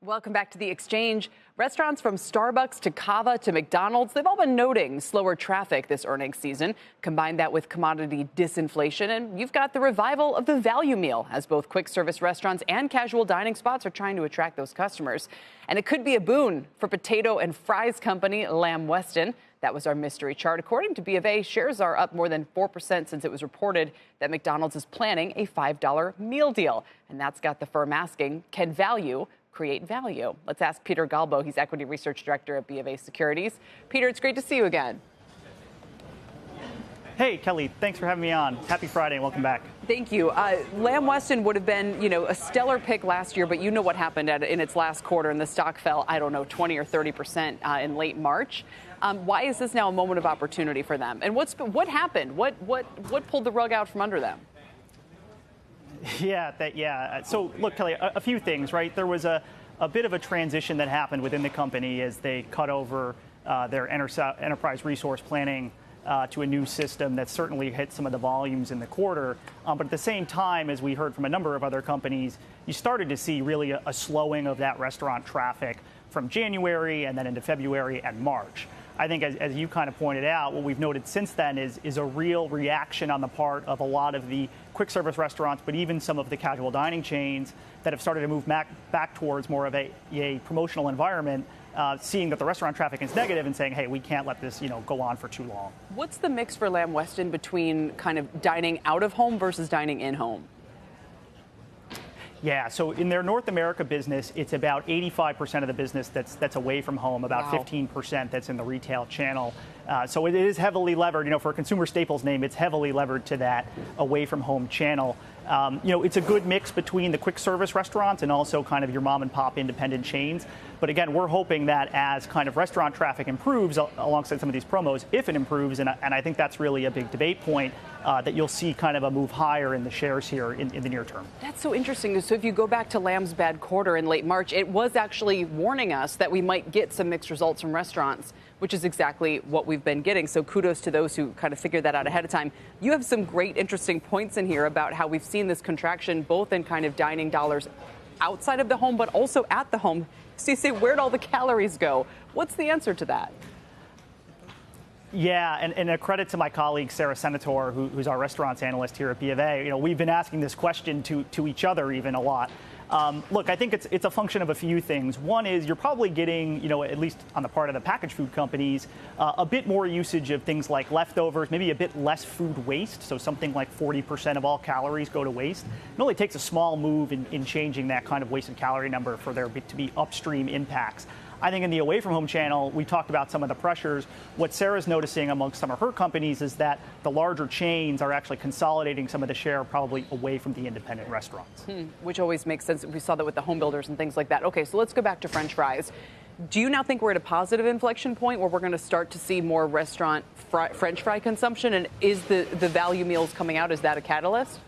Welcome back to The Exchange. Restaurants from Starbucks to Cava to McDonald's, they've all been noting slower traffic this earnings season. Combine that with commodity disinflation, and you've got the revival of the value meal, as both quick service restaurants and casual dining spots are trying to attract those customers. And it could be a boon for potato and fries company Lamb Weston. That was our mystery chart. According to B of A, shares are up more than 4% since it was reported that McDonald's is planning a $5 meal deal. And that's got the firm asking, can value create value? Let's ask Peter Galbo. He's Equity Research Director at B of A Securities. Peter, it's great to see you again. Hey, Kelly, thanks for having me on. Happy Friday and welcome back. Thank you. Lamb Weston would have been, a stellar pick last year, but you know what happened in its last quarter, and the stock fell, 20 or 30% in late March. Why is this now a moment of opportunity for them? And what happened? What pulled the rug out from under them? Yeah. So, look, Kelly, a few things, right? There was a bit of a transition that happened within the company as they cut over their enterprise resource planning to a new system that certainly hit some of the volumes in the quarter. But at the same time, as we heard from a number of other companies, you started to see really a slowing of that restaurant traffic from January and then into February and March. I think, as you kind of pointed out, what we've noted since then is a real reaction on the part of a lot of the quick service restaurants, but even some of the casual dining chains that have started to move back towards more of a promotional environment, seeing that the restaurant traffic is negative and saying, hey, we can't let this go on for too long. What's the mix for Lamb Weston between kind of dining out of home versus dining in home? Yeah, so in their North America business, it's about 85% of the business that's away from home, about 15% that's in the retail channel. So it is heavily levered. For a consumer staples name, it's heavily levered to that away from home channel. It's a good mix between the quick service restaurants and also kind of your mom and pop independent chains. But again, we're hoping that as kind of restaurant traffic improves alongside some of these promos, if it improves, and I think that's really a big debate point, that you'll see kind of a move higher in the shares here in the near term. That's so interesting. So if you go back to Lamb's bad quarter in late March, it was actually warning us that we might get some mixed results from restaurants, which is exactly what we've been getting. So kudos to those who kind of figured that out ahead of time. You have some great, interesting points in here about how we've seen this contraction both in kind of dining dollars outside of the home, but also at the home. So you say, where'd all the calories go? What's the answer to that? Yeah, and a credit to my colleague, Sarah Senator, who's our restaurants analyst here at B of A. We've been asking this question to each other even a lot. Look, I think it's a function of a few things. One is you're probably getting, at least on the part of the packaged food companies, a bit more usage of things like leftovers, maybe a bit less food waste. So something like 40% of all calories go to waste. It only takes a small move in changing that kind of wasted calorie number for there to be upstream impacts. I think in the away from home channel, we talked about some of the pressures. What Sarah's noticing amongst some of her companies is that the larger chains are actually consolidating some of the share probably away from the independent restaurants. Which always makes sense. We saw that with the home builders and things like that. Okay, so let's go back to French fries. Do you now think we're at a positive inflection point where we're going to start to see more restaurant French fry consumption? And is the value meals coming out, is that a catalyst?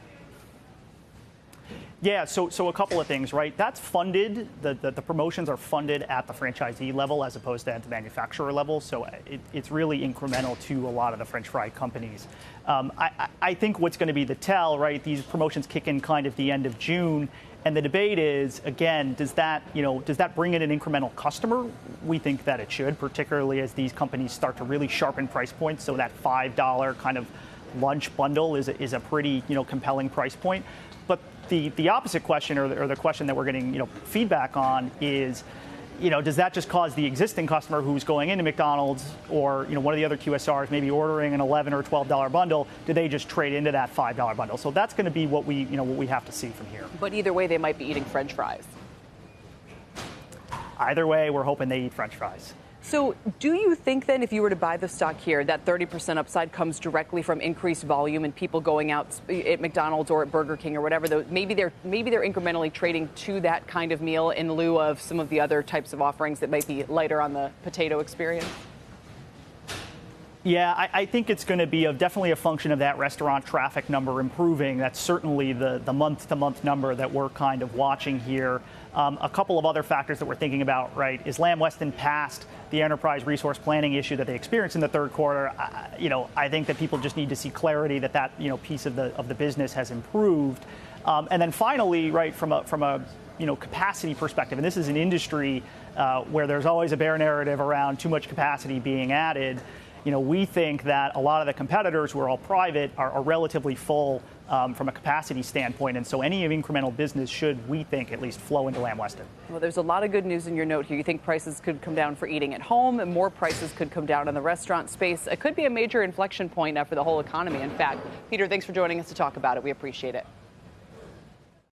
Yeah, so a couple of things, right? That's funded, the promotions are funded at the franchisee level as opposed to at the manufacturer level. So it's really incremental to a lot of the French fry companies. I think what's going to be the tell, right? These promotions kick in kind of the end of June. And the debate is, again, does that bring in an incremental customer? We think that it should, particularly as these companies start to really sharpen price points. So that $5 kind of lunch bundle is a pretty, compelling price point. But the opposite question, or the question that we're getting, feedback on is, does that just cause the existing customer who's going into McDonald's or, one of the other QSRs maybe ordering an $11 or $12 bundle, do they just trade into that $5 bundle? So that's going to be what we have to see from here. But either way, they might be eating French fries. Either way, we're hoping they eat French fries. So do you think then if you were to buy the stock here, that 30% upside comes directly from increased volume and people going out at McDonald's or at Burger King or whatever? Maybe they're incrementally trading to that kind of meal in lieu of some of the other types of offerings that might be lighter on the potato experience? Yeah, I think it's going to be definitely a function of that restaurant traffic number improving. That's certainly the month-to-month number that we're kind of watching here. A couple of other factors that we're thinking about, right, is Lamb Weston past the enterprise resource planning issue that they experienced in the third quarter? I think that people just need to see clarity that piece of the business has improved. And then finally, right, from a capacity perspective, and this is an industry where there's always a bear narrative around too much capacity being added, we think that a lot of the competitors who are all private are relatively full from a capacity standpoint. And so any incremental business should, we think, at least flow into Lamb Weston. Well, there's a lot of good news in your note here. You think prices could come down for eating at home and more prices could come down in the restaurant space. It could be a major inflection point for the whole economy. In fact, Peter, thanks for joining us to talk about it. We appreciate it.